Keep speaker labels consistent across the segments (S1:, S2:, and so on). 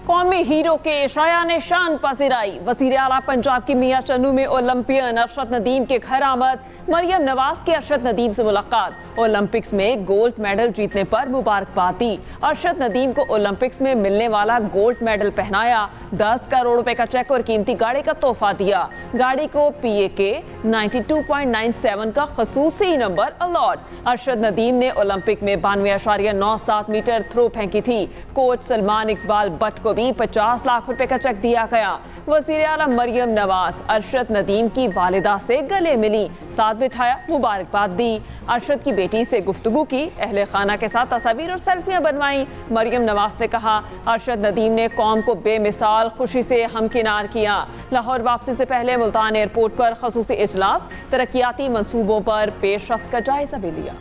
S1: कौमी हीरो के शायान शान पसीराई। वजीर आला पंजाब की मियां चन्नू में ओलंपियन अरशद नदीम के घर आमद। मरियम नवाज की अरशद नदीम से मुलाकात। ओलंपिक्स में गोल्ड मेडल जीतने पर मुबारकबाद दी। अरशद नदीम को ओलंपिक्स में मिलने वाला गोल्ड मेडल पहनाया। 10 करोड़ रुपए का चेक और कीमती गाड़ी का तोहफा दिया। गाड़ी को PAK 92.97 का खसूसी नंबर अलॉट। अरशद नदीम ने ओलंपिक में 92.97 मीटर थ्रो फेंकी थी। कोच सलमान इकबाल बट को भी 50 लाख रुपए का चेक दिया गया। वजीर आला मरियम नवाज अरशद नदीम की वालिदा से गले मिली, साथ बिठाया, मुबारकबाद दी। अरशद की बेटी से गुफ्तगू की, अहले खाना के साथ तस्वीर और सेल्फियां बनवाई। मरियम नवाज ने कहा, अरशद नदीम ने कौम को बेमिसाल खुशी से हमकिनार किया। लाहौर वापसी से पहले मुल्तान एयरपोर्ट पर खसूसी इजलास, तरक्याती मंसूबों पर पेशरफ्त का जायजा भी लिया।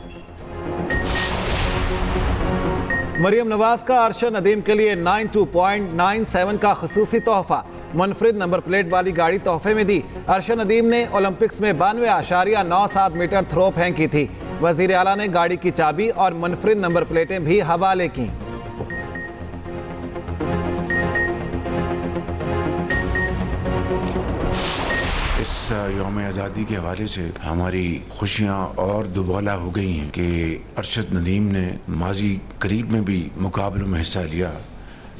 S2: मरियम नवाज का अरशद नदीम के लिए 92.97 का खसूसी तोहफा, मुनफरिद नंबर प्लेट वाली गाड़ी तोहफे में दी। अरशद नदीम ने ओलंपिक्स में 92.97 मीटर थ्रो फेंकी थी। वजीर आला ने गाड़ी की चाबी और मुनफरिद नंबर प्लेटें भी हवाले की।
S3: इस यौम आज़ादी के हवाले से हमारी खुशियाँ और दुबाला हो गई हैं कि अरशद नदीम ने माजी करीब में भी मुकाबलों में हिस्सा लिया,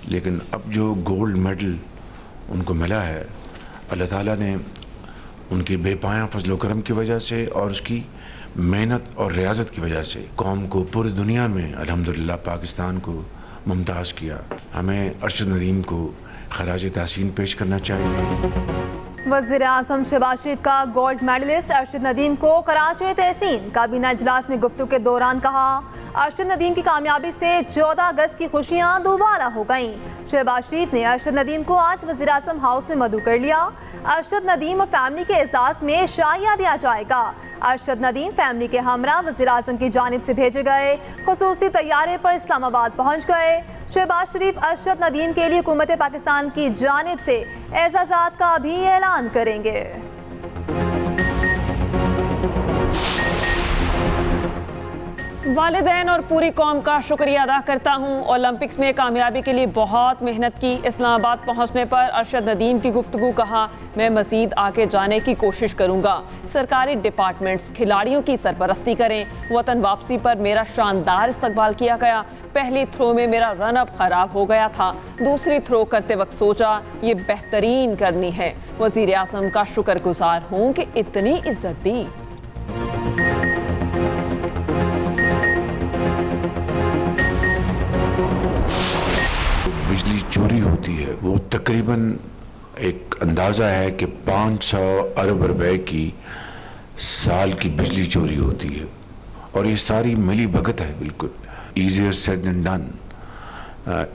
S3: लेकिन अब जो गोल्ड मेडल उनको मिला है, अल्लाह ताला ने उनकी बेपाया फजल करम की वजह से और उसकी मेहनत और रियाजत की वजह से कौम को पूरी दुनिया में अल्हम्दुलिल्लाह पाकिस्तान को मुमताज़ किया। हमें अरशद नदीम को खराज तहसीन पेश करना चाहिए।
S4: वज़ीर आज़म शहबाज शरीफ का गोल्ड मेडलिस्ट अरशद नदीम को खराज तहसीन। काबीना इजलास में गुफ्तगू के दौरान कहा, अरशद नदीम की कामयाबी से 14 अगस्त की खुशियां दोबारा हो गईं। शहबाज शरीफ ने अरशद नदीम को आज वज़ीर आज़म हाउस में मदऊ कर लिया। अरशद नदीम और फैमिली के एजाज़ में शाइया दिया जाएगा। अरशद नदीम फैमिली के हमरा वज़ीर आज़म की जानिब से भेजे गए खुसूसी तैयारे पर इस्लामाबाद पहुँच गए। शहबाज शरीफ अरशद नदीम के लिए हुकूमत पाकिस्तान की जानिब से एजाज़ात का भी ऐलान करेंगे।
S1: वालिदैन और पूरी कौम का शुक्रिया अदा करता हूँ। ओलंपिक्स में कामयाबी के लिए बहुत मेहनत की। इस्लामाबाद पहुँचने पर अरशद नदीम की गुफ्तगू, कहा, मैं मज़ीद आगे जाने की कोशिश करूँगा। सरकारी डिपार्टमेंट्स खिलाड़ियों की सरपरस्ती करें। वतन वापसी पर मेरा शानदार इस्तकबाल किया गया। पहली थ्रो में मेरा रन अप ख़राब हो गया था। दूसरी थ्रो करते वक्त सोचा ये बेहतरीन करनी है। वज़ीर आज़म का शुक्रगुजार हूँ कि इतनी इज्जत दी।
S3: बिजली चोरी होती है वो तकरीबन एक अंदाज़ा है कि 500 अरब रुपए की साल की बिजली चोरी होती है, और ये सारी मिली भगत है। बिल्कुल ईजियर सेड देन डन।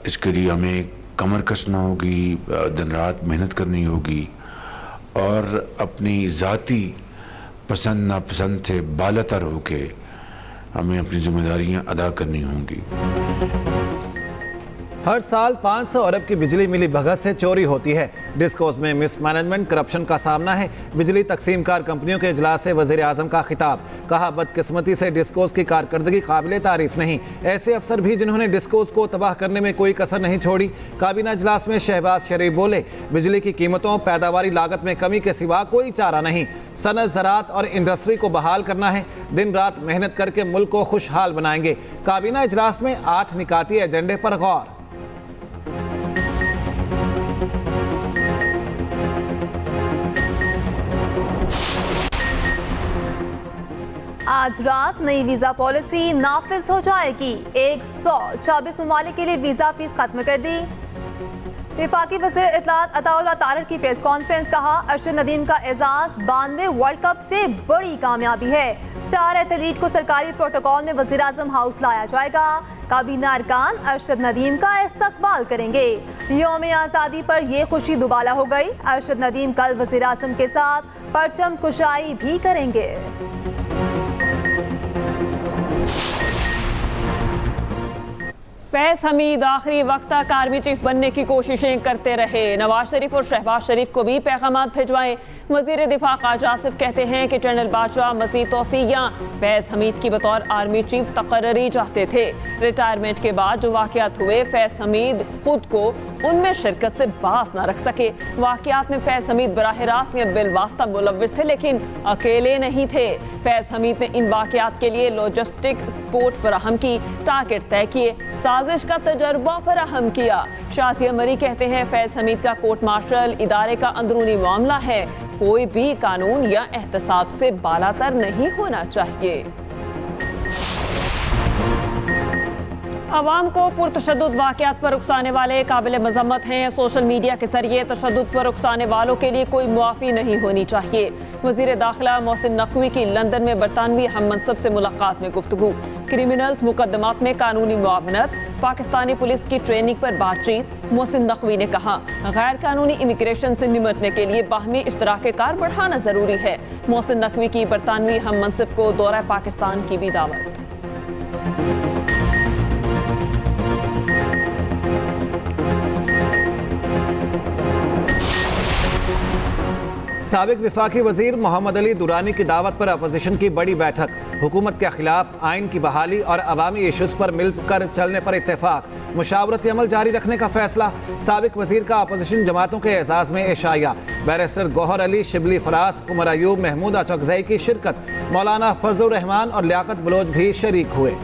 S3: इसके लिए हमें कमर कसना होगी, दिन रात मेहनत करनी होगी और अपनी ज़ाती पसंद नापसंद से बालातर होके हमें अपनी जिम्मेदारियां अदा करनी होंगी।
S2: हर साल 500 अरब की बिजली मिली भगत से चोरी होती है। डिस्कोस में मिसमैनेजमेंट, करप्शन का सामना है। बिजली तकसीमकार कंपनियों के इजलास से वज़ीर आज़म का खिताब, कहा, बदकिस्मती से डिस्कोस की कारकर्दगी काबिले तारीफ नहीं। ऐसे अफसर भी जिन्होंने डिस्कोस को तबाह करने में कोई कसर नहीं छोड़ी। काबीना इजलास में शहबाज शरीफ बोले, बिजली की कीमतों, पैदावारी लागत में कमी के सिवा कोई चारा नहीं। सनत, ज़राअत और इंडस्ट्री को बहाल करना है। दिन रात मेहनत करके मुल्क को खुशहाल बनाएंगे। काबीना इजलास में 8 निकाती एजेंडे पर गौर।
S4: आज रात नई वीज़ा पॉलिसी नाफिज हो जाएगी। 124 ममालिक के लिए वीज़ा फीस खत्म कर दी। वफाकी वज़ीर इत्तलात अताउल्लाह तारर की प्रेस कॉन्फ्रेंस, कहा, अरशद नदीम का एजाज़ 92 वर्ल्ड कप से बड़ी कामयाबी है। स्टार एथलीट को सरकारी प्रोटोकॉल में वज़ीर आज़म हाउस लाया जाएगा। काबीना अरकान अरशद नदीम का इस्तकबाल करेंगे। यौम आज़ादी पर यह खुशी दुबाला हो गई। अरशद नदीम कल वज़ीर आज़म के साथ परचम कुशाई भी करेंगे।
S1: फैज़ हमीद आखिरी वक्त तक आर्मी चीफ बनने की कोशिशें करते रहे। नवाज शरीफ और शहबाज शरीफ को भी पैगामात भिजवाए। वजीर दिफा ख्वाजा आसिफ कहते हैं कि जनरल बाजवा मज़ीद तौसीयां फैज़ हमीद की बतौर आर्मी चीफ तकर्री चाहते थे। रिटायरमेंट के बाद जो वाक़यात हुए, फैज़ हमीद खुद को उनमें शिरकत से बाज न रख सके। वाक़यात में फैज़ हमीद बराह रास्त या बिलवास्ता मुलव्विस थे, लेकिन अकेले नहीं थे। फैज़ हमीद ने इन वाक़यात के लिए लॉजिस्टिक सपोर्ट फराहम की, टारगेट तय किए, साजिश का तजर्बा फराहम किया। शाज़िया मरी कहते हैं फैज़ हमीद का कोर्ट मार्शल इदारे का अंदरूनी मामला है, कोई भी कानून या एहतसाब से बालातर नहीं होना चाहिए। अवाम को पुरतशद्दुद वाक़यात पर उकसाने वाले काबिल मज़म्मत हैं। सोशल मीडिया के जरिए तशद्दुद पर उकसाने वालों के लिए कोई मुआफ़ी नहीं होनी चाहिए। वज़ीर दाखिला मोहसिन नकवी की लंदन में बरतानवी हम मनसब से मुलाकात में गुफ्तगू। क्रिमिनल्स मुकदमात में कानूनी मुआवनत, पाकिस्तानी पुलिस की ट्रेनिंग पर बातचीत। मोहसिन नकवी ने कहा गैर कानूनी इमिग्रेशन से निमटने के लिए बाहमी इश्तराक कार बढ़ाना ज़रूरी है। मोहसिन नकवी की बरतानवी हम मनसब को दौरा पाकिस्तान की भी दावत।
S2: साबिक विफाकी वजीर मोहम्मद अली दुरानी की दावत पर अपोजिशन की बड़ी बैठक। हुकूमत के खिलाफ आइन की बहाली और अवामी इशूज़ पर मिलकर चलने पर इत्तेफाक। मुशावरती अमल जारी रखने का फैसला। साबिक वजीर का अपोजिशन जमातों के एजाज़ में एशाया। बैरिस्टर गौहर अली, शिबली फरास, उमर अयूब, महमूदा चौकज़ई की शिरकत। मौलाना फजलुर रहमान और लियाकत बलोच भी शरीक हुए।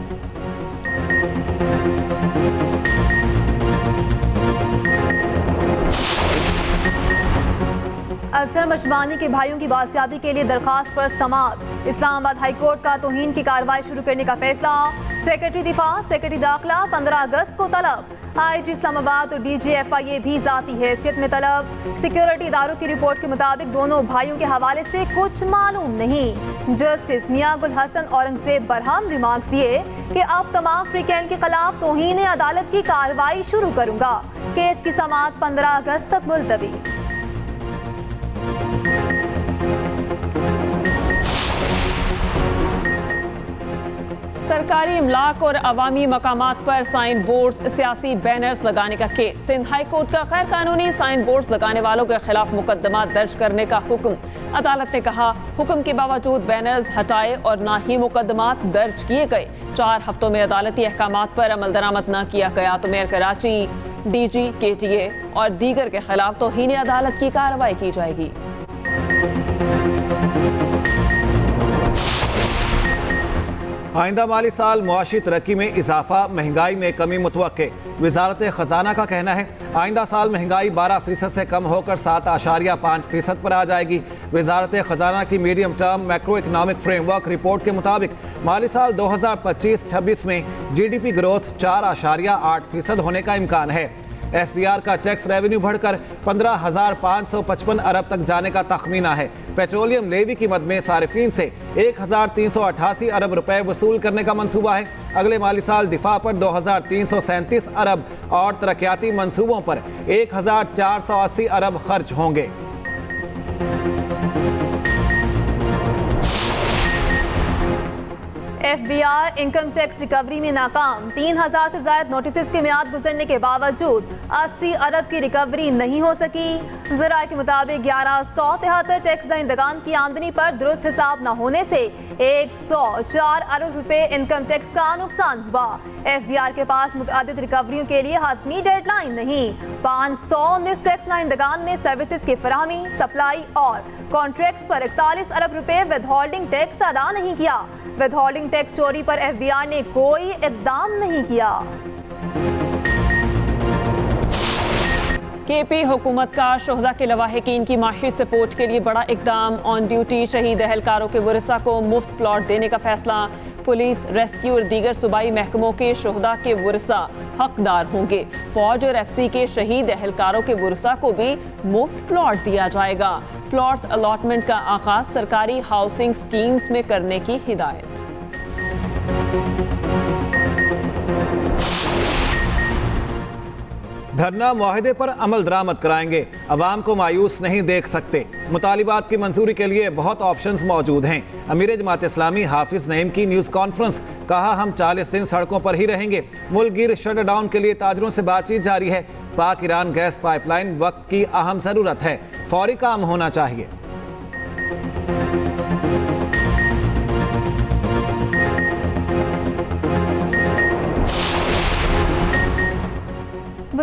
S4: असर मशबानी के भाइयों की बासियाबी के लिए दरखास्त पर समाअत। इस्लामाबाद हाई कोर्ट का तौहीन की कार्रवाई शुरू करने का फैसला। सेक्रेटरी दिफा, सेक्रेटरी दाखिला 15 अगस्त को तलब। IG इस्लामाबाद और DG FIA भी जाती हैसियत में तलब। सिक्योरिटी इदारों की रिपोर्ट के मुताबिक दोनों भाइयों के हवाले से कुछ मालूम नहीं। जस्टिस मियां गुल हसन औरंगजेब बरहम रिमार्क्स दिए कि अब तमाम फ्रीकैन के खिलाफ तौहीन अदालत की कार्रवाई शुरू करूंगा। केस की समाअत 15 अगस्त तक मुलतवी।
S1: सरकारी इमलाक और अवामी मकामात पर साइन बोर्ड्स, सियासी बैनर्स लगाने का केस। सिंध हाई कोर्ट का गैर कानूनी साइन बोर्ड्स लगाने वालों के खिलाफ मुकदमा दर्ज करने का हुक्म। अदालत ने कहा हुक्म के बावजूद बैनर्स हटाए और ना ही मुकदमात दर्ज किए गए। 4 हफ्तों में अदालती अहकामात पर अमल दरामद न किया गया तो मेयर कराची, DG, KTA और दीगर के खिलाफ तौहीन अदालत की कार्रवाई की जाएगी।
S2: आइंदा माली साल मुआशी तरक्की में इजाफा, महंगाई में कमी मुतवक्के। वजारत खजाना का कहना है आइंदा साल महंगाई 12% से कम होकर 7.5% पर आ जाएगी। वजारत खजाना की medium term macro economic framework report के मुताबिक माली साल 2025-26 में GDP ग्रोथ 4.8% होने का इम्कान है। FBR का टैक्स रेवेन्यू बढ़कर 15,555 अरब तक जाने का तखमीना है। पेट्रोलियम लेवी कीमत में सारिफीन से 1,388 अरब रुपए वसूल करने का मंसूबा है। अगले माली साल दिफा पर 2,337 अरब और तरक्याती मंसूबों पर 1,480 अरब खर्च होंगे।
S4: FBR इनकम टैक्स रिकवरी में नाकाम। 3,000 से ज्यादा नोटिस की मियाद गुजरने के बावजूद 80 अरब की रिकवरी नहीं हो सकी। ज़राए के मुताबिक 1173 टैक्स दहिंदगान की आमदनी पर दुरुस्त हिसाब न होने से 104 अरब रुपए इनकम टैक्स का नुकसान हुआ। FBR के पास मुतअद्दिद रिकवरियों के लिए हतमी डेडलाइन नहीं। 519 टैक्स दहिंदगान ने सर्विसेज की फराहमी, सप्लाई और कॉन्ट्रैक्ट्स पर 41 अरब रुपए विदहोल्डिंग टैक्स अदा नहीं किया। विदहोल्डिंग टैक्स चोरी पर FBR ने कोई इक़दाम नहीं किया।
S1: KP हुकूमत का शोहदा के लवाहिकीन की माशी सपोर्ट के लिए बड़ा इकदाम। ऑन ड्यूटी शहीद एहलकारों के वरिसा को मुफ्त प्लॉट देने का फैसला। पुलिस, रेस्क्यू और दीगर सूबाई महकमों के शोहदा के वरिसा हकदार होंगे। फौज और FC के शहीद एहलकारों के वरिसा को भी मुफ्त प्लॉट दिया जाएगा। प्लॉट्स अलॉटमेंट का आगाज सरकारी हाउसिंग स्कीम्स में करने की हिदायत।
S2: धरना मुआहदे पर अमल दरामद कराएंगे, अवाम को मायूस नहीं देख सकते। मुतालिबात की मंजूरी के लिए बहुत ऑप्शंस मौजूद हैं। अमीर जमात इस्लामी हाफिज नईम की न्यूज़ कॉन्फ्रेंस। कहा हम 40 दिन सड़कों पर ही रहेंगे। मुल्क गिर शट डाउन के लिए ताजरों से बातचीत जारी है। पाक ईरान गैस पाइपलाइन वक्त की अहम ज़रूरत है, फौरी काम होना चाहिए।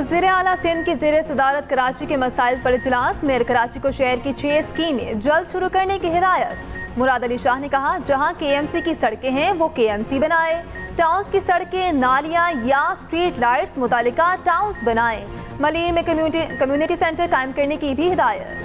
S4: वज़ीर आला सिंध की ज़ेर सदारत कराची के मसाइल पर इजलास। मेयर कराची को शहर की 6 स्कीमें जल्द शुरू करने की हिदायत। मुराद अली शाह ने कहा, जहां KMC की सड़कें हैं वो KMC बनाए। टाउन्स की सड़कें, नालियां या स्ट्रीट लाइट्स मुतालिका टाउन्स बनाएं। मलीर में कम्युनिटी सेंटर कायम करने की भी हिदायत।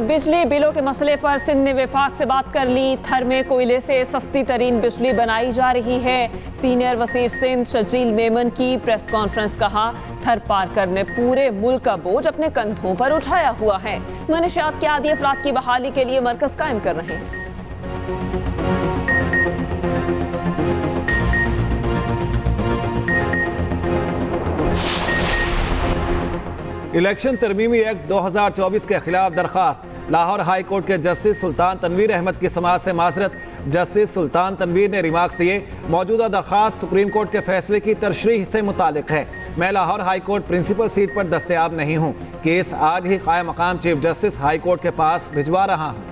S1: बिजली बिलों के मसले पर सिंध ने विफाक से बात कर ली। थर में कोयले से सस्ती तरीन बिजली बनाई जा रही है। सीनियर वज़ीर सिंध शजील मेमन की प्रेस कॉन्फ्रेंस। कहा, थर पार करने पूरे मुल्क का बोझ अपने कंधों पर उठाया हुआ है। मनशियात के आदी अफराद की बहाली के लिए मरकज कायम कर रहे हैं।
S2: इलेक्शन तरमीमी एक्ट 2024 के खिलाफ दरखास्त। लाहौर हाई कोर्ट के जस्टिस सुल्तान तनवीर अहमद की समाअत से माजरत। जस्टिस सुल्तान तनवीर ने रिमार्क्स दिए, मौजूदा दरखास्त सुप्रीम कोर्ट के फैसले की तरश्रीह से मुतालिक है। मैं Lahore high court principal seat पर दस्तयाब नहीं हूँ। केस आज ही कायम मकाम चीफ जस्टिस हाई कोर्ट के पास भिजवा रहा हूँ।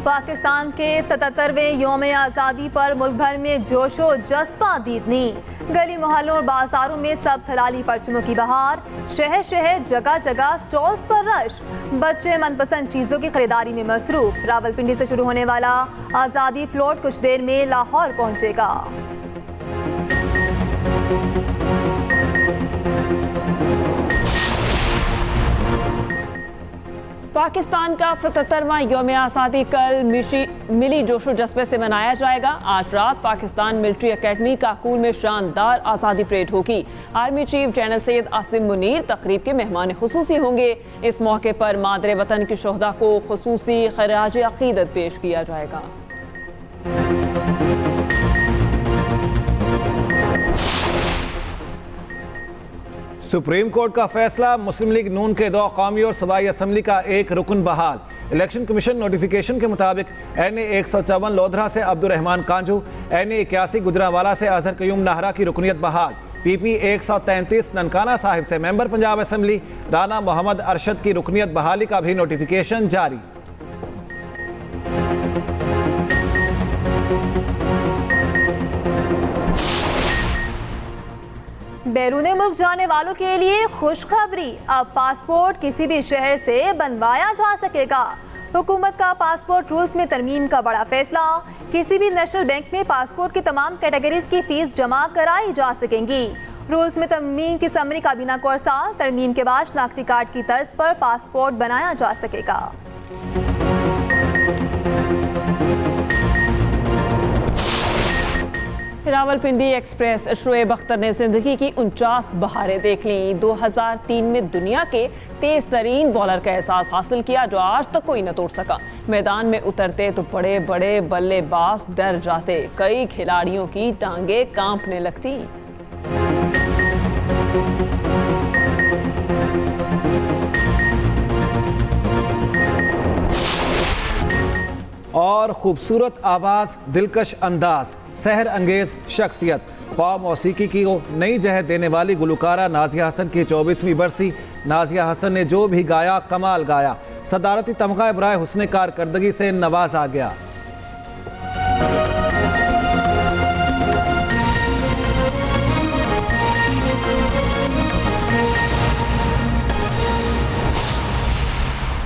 S4: पाकिस्तान के 77वें यौम आज़ादी पर मुल्क भर में जोशो जज्बा दीदनी। गली मोहल्लों और बाजारों में सब्ज़ हलाली परचमों की बहार। शहर शहर जगह जगह स्टॉल्स पर रश। बच्चे मनपसंद चीज़ों की खरीदारी में मसरूफ। रावलपिंडी से शुरू होने वाला आज़ादी फ्लोट कुछ देर में लाहौर पहुंचेगा।
S1: पाकिस्तान का 77वां यौम आज़ादी कल मिली जोशो जज्बे से मनाया जाएगा। आज रात पाकिस्तान मिलिट्री एकेडमी काकूल में शानदार आज़ादी परेड होगी। Army chief general Syed Asim Munir तकरीब के मेहमान खुसूसी होंगे। इस मौके पर मादरे वतन के शोहदा को खुसूसी खराज अकीदत पेश किया जाएगा।
S2: सुप्रीम कोर्ट का फैसला, मुस्लिम लीग नून के 2 कौमी और सूबाई असम्बली का 1 रुकन बहाल। इलेक्शन कमीशन नोटिफिकेशन के मुताबिक NA 154 लोधरा से अब्दुर्रहमान कांजू, NA 81 गुजरावाला से अजहर कयूम नाहरा की रुकनीत बहाल। PP 133 ननकाना साहिब से मेंबर पंजाब असम्बली राना मोहम्मद अरशद की रुकनीत बहाली का भी नोटिफिकेशन जारी।
S4: बैरून मुल्क जाने वालों के लिए खुशखबरी, अब पासपोर्ट किसी भी शहर से बनवाया जा सकेगा। हुकूमत का पासपोर्ट रूल्स में तरमीम का बड़ा फैसला। किसी भी नेशनल बैंक में पासपोर्ट की तमाम कैटेगरीज की फीस जमा कराई जा सकेंगी। रूल्स में तरमीम की समरी काबीना को अरसाल। तरमीम के बाद शनाख्ती कार्ड की तर्ज पर पासपोर्ट बनाया जा सकेगा।
S1: रावलपिंडी एक्सप्रेस। शोएब अख्तर ने जिंदगी की 49 बहारें देख ली। 2003 में दुनिया के तेज तरीन बॉलर का एहसास हासिल किया जो आज तक कोई न तोड़ सका। मैदान में उतरते तो बड़े बड़े बल्लेबाज डर जाते। कई खिलाड़ियों की टांगे कांपने लगती।
S2: और खूबसूरत आवाज़, दिलकश अंदाज, सहर अंगेज शख्सियत, पॉप मौसीकी की नई जहत देने वाली गुलकारा नाजिया हसन की 24वीं बरसी। नाजिया हसन ने जो भी गाया कमाल गाया। सदारती तमगा बराए हुस्न कारकर्दगी से नवाजा गया।